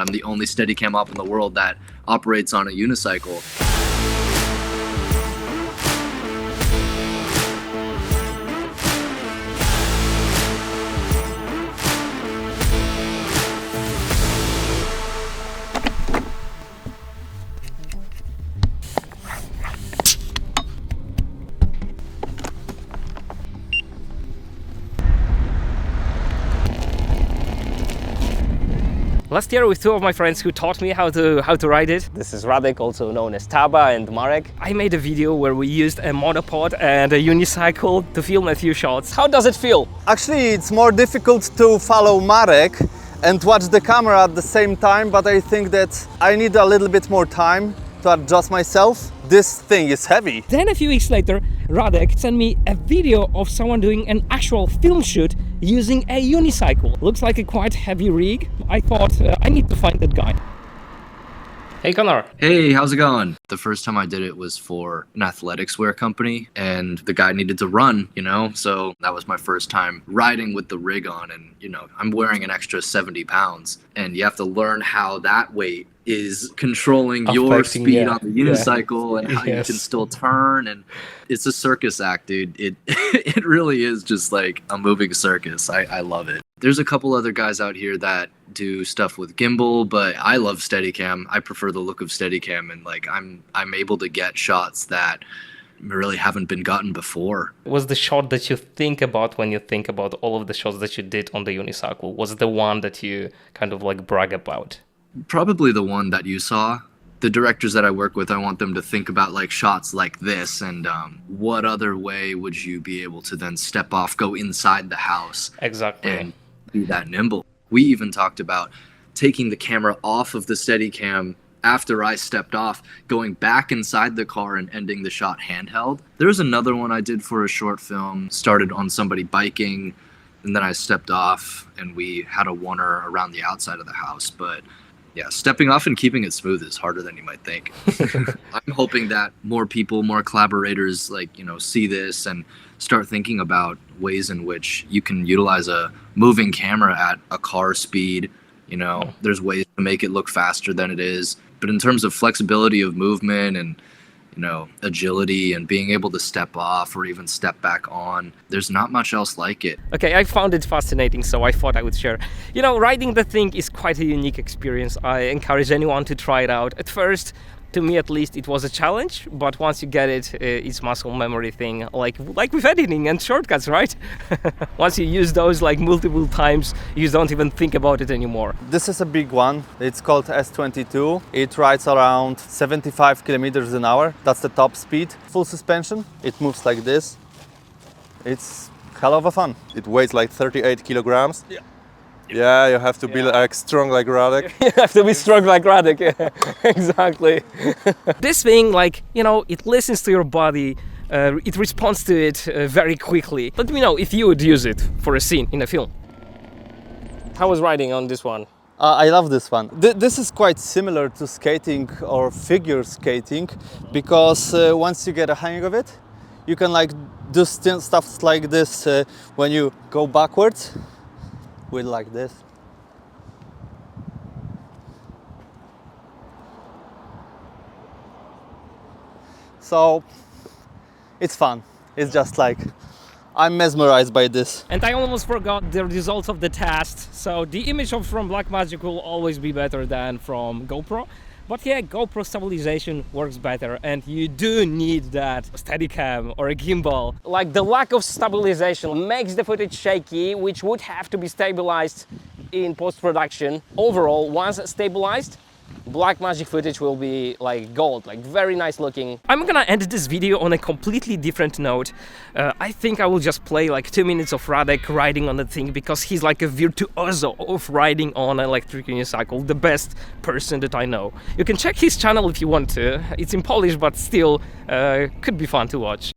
I'm the only Steadicam op in the world that operates on a unicycle. Last year with two of my friends who taught me how to ride it. This is Radek, also known as Taba, and Marek. I made a video where we used a monopod and a unicycle to film a few shots. How does it feel? Actually, it's more difficult to follow Marek and watch the camera at the same time, but I think that I need a little bit more time to adjust myself. This thing is heavy. Then a few weeks later, Radek sent me a video of someone doing an actual film shoot using a unicycle. Looks like a quite heavy rig. I thought I need to find that guy. Hey Connor. Hey, how's it going? The first time I did it was for an athletics wear company, and the guy needed to run, so that was my first time riding with the rig on, and I'm wearing an extra 70 pounds, and you have to learn how that weight is controlling your speed on the unicycle and how you can still turn, and it's a circus act, dude. It really is just like a moving circus. I love it. There's a couple other guys out here that do stuff with gimbal, but I love Steadicam. I prefer the look of Steadicam, and I'm able to get shots that really haven't been gotten before. Was the shot that you think about when you think about all of the shots that you did on the unicycle, was the one that you kind of like brag about? Probably the one that you saw. The directors that I work with, I want them to think about like shots like this, and what other way would you be able to then step off, go inside the house, exactly, and be that nimble. We even talked about taking the camera off of the Steadicam after I stepped off, going back inside the car and ending the shot handheld. There's another one I did for a short film, started on somebody biking, and then I stepped off and we had a oneer around the outside of the house. But yeah, stepping off and keeping it smooth is harder than you might think. I'm hoping that more people, more collaborators see this and start thinking about ways in which you can utilize a moving camera at a car speed. There's ways to make it look faster than it is. But in terms of flexibility of movement and agility and being able to step off or even step back on, there's not much else like it. Okay, I found it fascinating, so I thought I would share. Riding the thing is quite a unique experience. I encourage anyone to try it out. At first, to me at least, it was a challenge, but once you get it, it's muscle memory thing, like with editing and shortcuts, right? Once you use those like multiple times, you don't even think about it anymore. This is a big one. It's called S22. It rides around 75 kilometers an hour. That's the top speed. Full suspension. It moves like this. It's hell of a fun. It weighs like 38 kilograms. Yeah. Yeah, you have to be like strong like Radek. You have to be strong like Radek, yeah. Exactly. This thing, it listens to your body, it responds to it very quickly. Let me know if you would use it for a scene in a film. How was riding on this one? I love this one. This is quite similar to skating or figure skating, because once you get a hang of it, you can do stuff like this when you go backwards. With like this. So it's fun. It's just I'm mesmerized by this. And I almost forgot the results of the test. So the image from Blackmagic will always be better than from GoPro. But yeah, GoPro stabilization works better, and you do need that Steadicam or a gimbal. Like, the lack of stabilization makes the footage shaky, which would have to be stabilized in post-production. Overall, once stabilized, Blackmagic footage will be like gold, like very nice looking. I'm gonna end this video on a completely different note. I think I will just play like 2 minutes of Radek riding on the thing, because he's like a virtuoso of riding on an electric unicycle, the best person that I know. You can check his channel if you want to. It's in Polish, but still could be fun to watch.